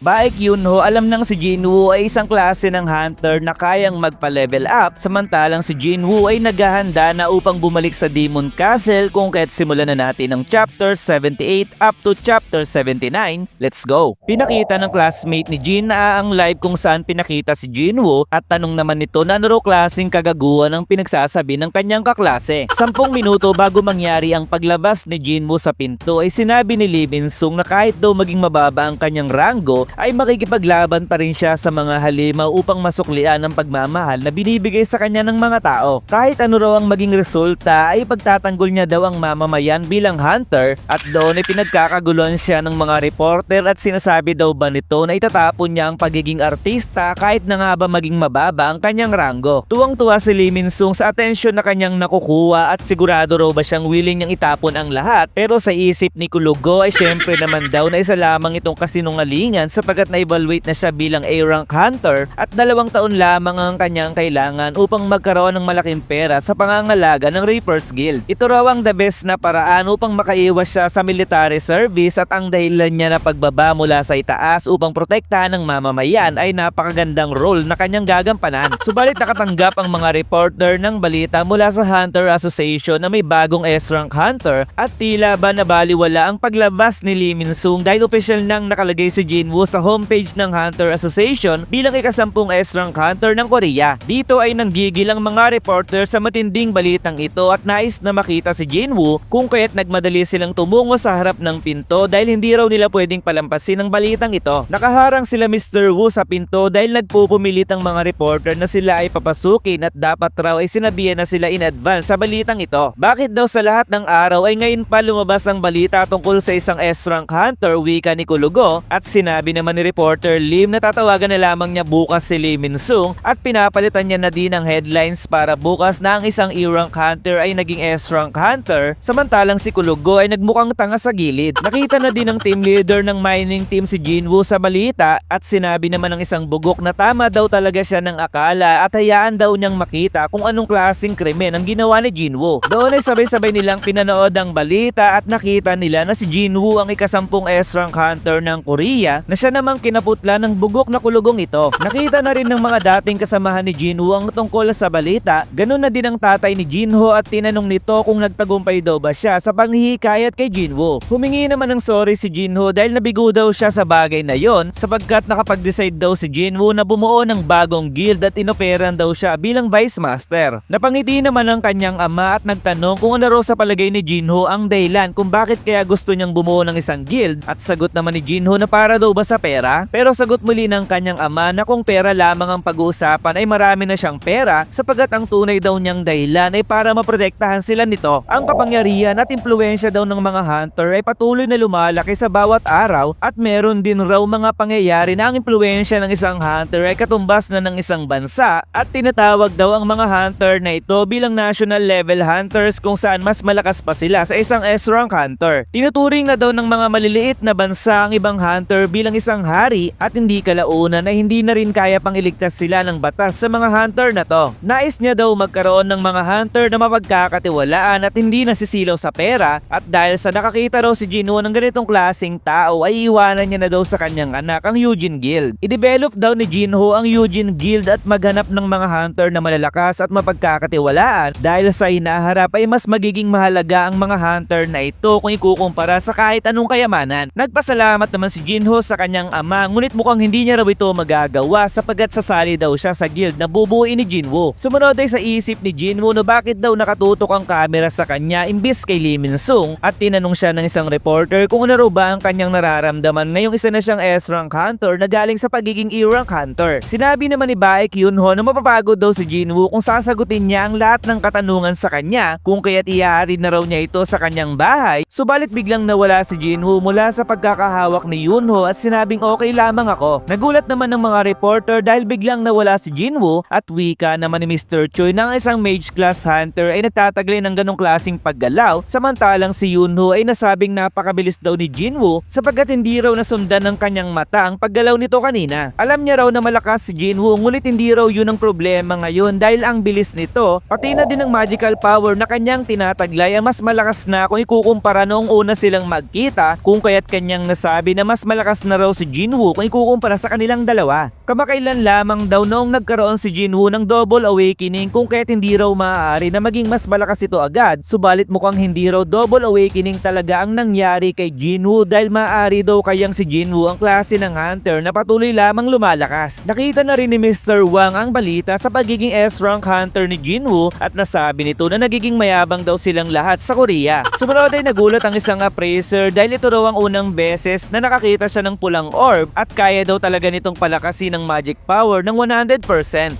Baek Yunho, alam nang si Jinwoo ay isang klase ng hunter na kayang magpa-level up, samantalang si Jinwoo ay naghahanda na upang bumalik sa Demon Castle kung kaya't simulan na natin ang chapter 78 up to chapter 79. Let's go! Pinakita ng classmate ni Jin na ang live kung saan pinakita si Jinwoo at tanong naman nito na ano raw klaseng kagaguhan ang pinagsasabi ng kanyang kaklase. 10 minuto bago mangyari ang paglabas ni Jinwoo sa pinto ay sinabi ni Lee Min-sung na kahit daw maging mababa ang kanyang ranggo ay makikipaglaban pa rin siya sa mga halimaw upang masuklian ang pagmamahal na binibigay sa kanya ng mga tao. Kahit ano raw ang maging resulta ay pagtatanggol niya daw ang mamamayan bilang hunter at doon ay pinagkakaguluhan siya ng mga reporter at sinasabi daw ba nito na itatapon niya ang pagiging artista kahit na nga ba maging mababa ang kanyang ranggo. Tuwang-tuwa si Lee Min-sung sa atensyon na kanyang nakukuha at sigurado raw ba siyang willing niyang itapon ang lahat, pero sa isip ni Kulugo ay syempre naman daw na isa lamang itong kasinungalingan sapagat na-evaluate na siya bilang A-rank hunter at 2 taon lamang ang kanyang kailangan upang magkaroon ng malaking pera sa pangangalaga ng Reapers Guild. Ito raw ang the best na paraan upang makaiwas siya sa military service at ang dahilan niya na pagbaba mula sa itaas upang protektahan ng mamamayan ay napakagandang role na kanyang gagampanan. Subalit nakatanggap ang mga reporter ng balita mula sa Hunter Association na may bagong S-rank hunter at tila ba nabaliwala ang paglabas ni Lee Min-sung dahil opisyal nang nakalagay si Jinwoo sa homepage ng Hunter Association bilang ika-10 S-rank hunter ng Korea. Dito ay nanggigil ang mga reporter sa matinding balitang ito at nais na makita si Jinwoo kung kaya't nagmadali silang tumungo sa harap ng pinto dahil hindi raw nila pwedeng palampasin ang balitang ito. Nakaharang sila Mr. Woo sa pinto dahil nagpupumilit ang mga reporter na sila ay papasukin at dapat raw ay sinabihan na sila in advance sa balitang ito. Bakit daw sa lahat ng araw ay ngayon pa lumabas ang balita tungkol sa isang S-rank hunter, wika ni Kulugo, at sinabi naman ni reporter Lim na tatawagan na lamang niya bukas si Lee Min-sung at pinapalitan niya na din ang headlines para bukas na ang isang E-rank hunter ay naging S-rank hunter, samantalang si Kulugo ay nagmukhang tanga sa gilid. Nakita na din ng team leader ng mining team si Jinwoo sa balita at sinabi naman ng isang bugok na tama daw talaga siya ng akala at hayaan daw niyang makita kung anong klaseng krimen ang ginawa ni Jinwoo. Doon ay sabay-sabay nilang pinanood ang balita at nakita nila na si Jinwoo ang ika-10 S-rank hunter ng Korea na siya namang kinaputla ng bugok na kulugong ito. Nakita na rin ng mga dating kasamahan ni Jinwoo ang tungkol sa balita. Ganun na din ang tatay ni Jinho at tinanong nito kung nagtagumpay daw ba siya sa panghihikayat kay Jinwoo. Humingi naman ng sorry si Jinho dahil nabigo daw siya sa bagay na yon sapagkat nakapag-decide daw si Jinwoo na bumuo ng bagong guild at inoperan daw siya bilang vice master. Napangiti naman ang kanyang ama at nagtanong kung ano raw sa palagay ni Jinho ang dahilan kung bakit kaya gusto niyang bumuo ng isang guild at sagot naman ni Jinho na para daw ba sa pera, pero sagot muli ng kanyang ama na kung pera lamang ang pag-uusapan ay marami na siyang pera sapagat ang tunay daw niyang dahilan ay para maprotektahan sila nito. Ang kapangyarihan at impluwensya daw ng mga hunter ay patuloy na lumalaki sa bawat araw at meron din raw mga pangyayari na ang impluwensya ng isang hunter ay katumbas na ng isang bansa at tinatawag daw ang mga hunter na ito bilang national level hunters kung saan mas malakas pa sila sa isang S-rank hunter. Tinuturing na daw ng mga maliliit na bansa ang ibang hunter bilang isang hari at hindi kalaunan na hindi na rin kaya pang iligtas sila ng batas sa mga hunter na to. Nais niya daw magkaroon ng mga hunter na mapagkakatiwalaan at hindi nasisilaw sa pera at dahil sa nakakita raw si Jinwoo ng ganitong klaseng tao ay iwanan niya na daw sa kanyang anak ang Eugene Guild. I-develop daw ni Jinho ang Eugene Guild at maghanap ng mga hunter na malalakas at mapagkakatiwalaan dahil sa hinaharap ay mas magiging mahalaga ang mga hunter na ito kung ikukumpara sa kahit anong kayamanan. Nagpasalamat naman si Jinho sa kanyang ama ngunit mukhang hindi niya raw ito magagawa sapagat sasali daw siya sa guild na bubuuin ni Jinwoo. Sumunod ay sa isip ni Jinwoo na bakit daw nakatutok ang camera sa kanya imbis kay Lee Min-sung at tinanong siya ng isang reporter kung ano raw ba ang kanyang nararamdaman ngayong isa na siyang S-rank hunter na galing sa pagiging E-rank hunter. Sinabi naman ni Baek Yunho na mapapagod daw si Jinwoo kung sasagutin niya ang lahat ng katanungan sa kanya kung kaya't iaari na raw niya ito sa kanyang bahay. Subalit biglang nawala si Jinwoo mula sa pagkakahawak ni Yunho at sinabing okay lamang ako. Nagulat naman ng mga reporter dahil biglang nawala si Jinwoo at wika naman ni Mr. Choi na ang isang mage class hunter ay nagtataglay ng ganong klaseng paggalaw samantalang si Yunho ay nasabing napakabilis daw ni Jinwoo sapagkat hindi raw nasundan ng kanyang mata ang paggalaw nito kanina. Alam niya raw na malakas si Jinwoo ngunit hindi raw yun ang problema ngayon dahil ang bilis nito pati na din ang magical power na kanyang tinataglay ay mas malakas na kung ikukumpara noong una silang magkita kung kaya't kanyang nasabi na mas malakas na raw raw si Jinwoo kung ikukumpara sa kanilang dalawa. Kamakailan lamang daw noong nagkaroon si Jinwoo ng double awakening kung kaya't hindi raw maaari na maging mas malakas ito agad, subalit mukhang hindi raw double awakening talaga ang nangyari kay Jinwoo dahil maaari daw kayang si Jinwoo ang klase ng hunter na patuloy lamang lumalakas. Nakita na rin ni Mr. Wang ang balita sa pagiging S-rank hunter ni Jinwoo at nasabi nito na nagiging mayabang daw silang lahat sa Korea. Sumunod ay nagulat ang isang appraiser dahil ito raw ang unang beses na nakakita siya ng pulang orb at kaya daw talaga nitong palakasin ng magic power ng 100%.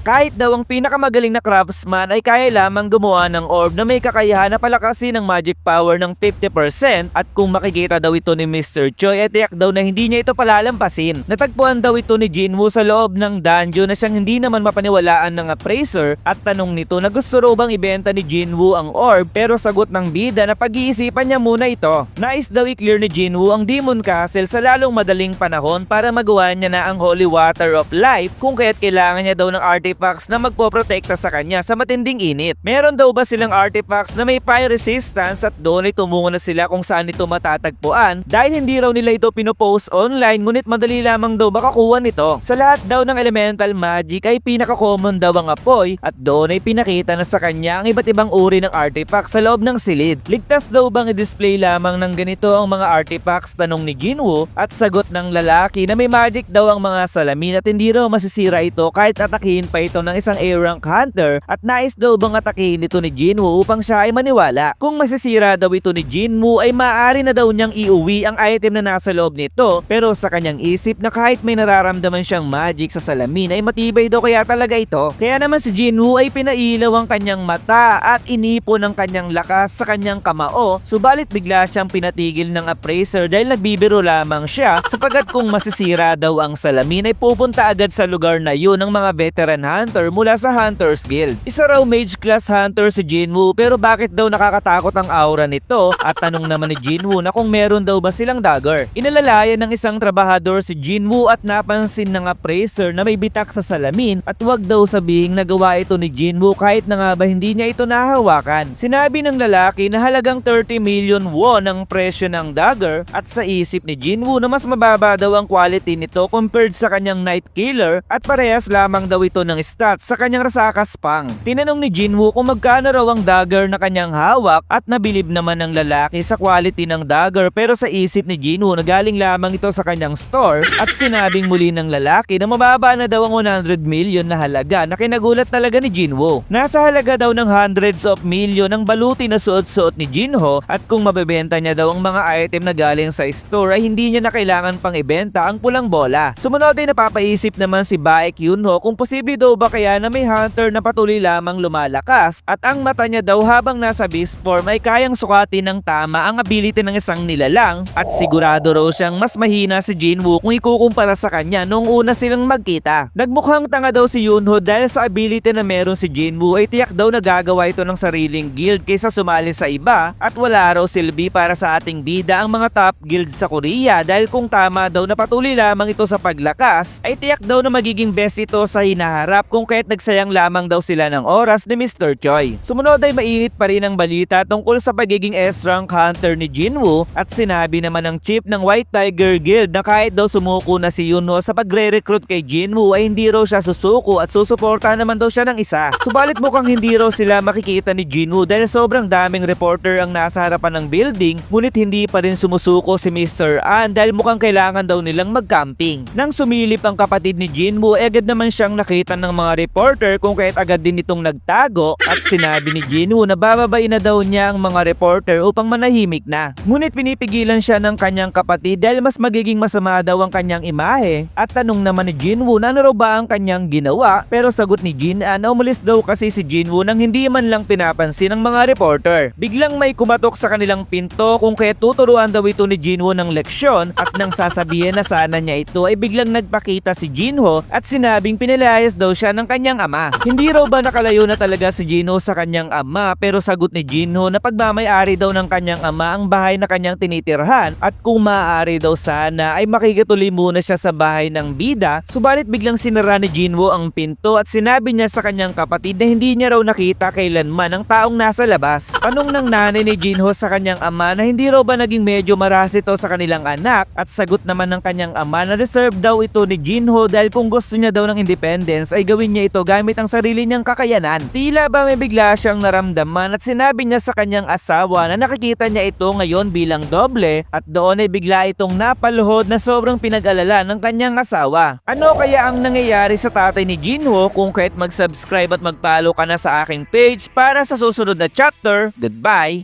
Kahit daw ang pinakamagaling na craftsman ay kaya lamang gumawa ng orb na may kakayahan na palakasin ng magic power ng 50% at kung makikita daw ito ni Mr. Choi ay tiyak daw na hindi niya ito palalampasin. Natagpuan daw ito ni Jinwoo sa loob ng dungeon na siyang hindi naman mapaniwalaan ng appraiser at tanong nito na gusto raw bang ibenta ni Jinwoo ang orb pero sagot ng bida na pag-iisipan niya muna ito. Nais daw i-clear ni Jinwoo ang Demon Castle sa lalong madaling panahon para magawa niya na ang Holy Water of Life kung kaya't kailangan niya daw ng artifacts na magpoprotekta sa kanya sa matinding init. Meron daw ba silang artifacts na may fire resistance at doon ay tumungo na sila kung saan ito matatagpuan dahil hindi raw nila ito pinopost online ngunit madali lamang daw makakuha nito. Sa lahat daw ng elemental magic ay pinaka-common daw ang apoy at doon ay pinakita na sa kanya ang iba't ibang uri ng artifacts sa loob ng silid. Ligtas daw bang i-display lamang ng ganito ang mga artifacts, tanong ni Jinwoo at sagot ng lalaki na may magic daw ang mga salamin at hindi raw masisira ito kahit atakihin pa ito ng isang A-rank hunter at nais daw bang atakihin ito ni Jinwoo upang siya ay maniwala. Kung masisira daw ito ni Jinwoo ay maaari na daw niyang iuwi ang item na nasa loob nito pero sa kanyang isip na kahit may nararamdaman siyang magic sa salamin ay matibay daw kaya talaga ito. Kaya naman si Jinwoo ay pinailaw ang kanyang mata at inipon ang kanyang lakas sa kanyang kamao, subalit bigla siyang pinatigil ng appraiser dahil nagbibiro lamang siya sapagkat kung masisira daw ang salamin ay pupunta agad sa lugar na yun ng mga veteran hunter mula sa Hunters Guild. Isa raw mage class hunter si Jinwoo pero bakit daw nakakatakot ang aura nito at tanong naman ni Jinwoo na kung meron daw ba silang dagger. Inalalayan ng isang trabahador si Jinwoo at napansin ng appraiser na may bitak sa salamin at wag daw sabihing nagawa ito ni Jinwoo kahit na nga ba hindi niya ito nahawakan. Sinabi ng lalaki na halagang 30 million won ang presyo ng dagger at sa isip ni Jinwoo na mas mababa daw ang quality nito compared sa kanyang Night Killer at parehas lamang daw ito ng stats sa kanyang Rasakas Pang. Tinanong ni Jinwoo kung magkano raw ang dagger na kanyang hawak at nabilib naman ng lalaki sa quality ng dagger pero sa isip ni Jinwoo na galing lamang ito sa kanyang store at sinabing muli ng lalaki na mababa na daw ang 100 million na halaga na kinagulat talaga ni Jinwoo. Nasa halaga daw ng hundreds of million ang baluti na suot-suot ni Jinho at kung mabebenta niya daw ang mga item na galing sa store ay hindi niya na kailangan pang ibenta ang pulang bola. Sumunod ay napapaisip naman si Baek Yunho kung posible daw ba kaya na may hunter na patuloy lamang lumalakas at ang mata niya daw habang nasa beast form ay kayang sukatin ng tama ang ability ng isang nilalang at sigurado raw siyang mas mahina si Jinwoo kung ikukumpara sa kanya noong una silang magkita. Nagmukhang tanga daw si Yunho dahil sa ability na meron si Jinwoo ay tiyak daw nagagawa ito ng sariling guild kaysa sumali sa iba at wala raw silbi para sa ating bida ang mga top guilds sa Korea dahil kung tama daw na patuloy lamang ito sa paglakas ay tiyak daw na magiging best ito sa hinaharap kung kaya't nagsayang lamang daw sila ng oras ni Mr. Choi. Sumunod ay mainit pa rin ang balita tungkol sa pagiging S-rank hunter ni Jinwoo at sinabi naman ng chief ng White Tiger Guild na kahit daw sumuko na si Yunho sa pagre-recruit kay Jinwoo ay hindi raw siya susuko at susuporta naman daw siya ng isa. Subalit mukhang hindi raw sila makikita ni Jinwoo dahil sobrang daming reporter ang nasa harapan ng building ngunit hindi pa rin sumusuko si Mr. An dahil mukhang kailangan daw nilang mag-camping. Nang sumilip ang kapatid ni Jinwoo ay agad naman siyang nakita ng mga reporter kung kaya't agad din itong nagtago at sinabi ni Jinwoo na bababain na daw niya ang mga reporter upang manahimik na. Ngunit pinipigilan siya ng kanyang kapatid dahil mas magiging masama daw ang kanyang imahe at tanong naman ni Jinwoo na ano raw ba ang kanyang ginawa pero sagot ni Jin An na umalis daw kasi si Jinwoo nang hindi man lang pinapansin ng mga reporter. Biglang may kumatok sa kanilang pinto kung kaya tuturuan daw ito ni Jinwoo ng leksyon at nang sasabihin na sana niya ito ay biglang nagpakita si Jinho at sinabing pinilayas daw siya ng kanyang ama. Hindi raw ba nakalayo na talaga si Jinho sa kanyang ama pero sagot ni Jinho na pagmamayari daw ng kanyang ama ang bahay na kanyang tinitirhan at kung maaari daw sana ay makikituloy muna siya sa bahay ng bida subalit biglang sinara ni Jinho ang pinto at sinabi niya sa kanyang kapatid na hindi niya raw nakita kailanman ang taong nasa labas. Tanong ng nanay ni Jinho sa kanyang ama na hindi raw ba naging medyo maras ito sa kanilang anak at sagot naman naman ng kanyang ama na deserve daw ito ni Jinho dahil kung gusto niya daw ng independence ay gawin niya ito gamit ang sarili niyang kakayanan. Tila ba may bigla siyang naramdaman at sinabi niya sa kanyang asawa na nakikita niya ito ngayon bilang doble at doon ay bigla itong napaluhod na sobrang pinag-alala ng kanyang asawa. Ano kaya ang nangyayari sa tatay ni Jinho? Kung kahit mag-subscribe at mag-follow ka na sa aking page para sa susunod na chapter. Goodbye!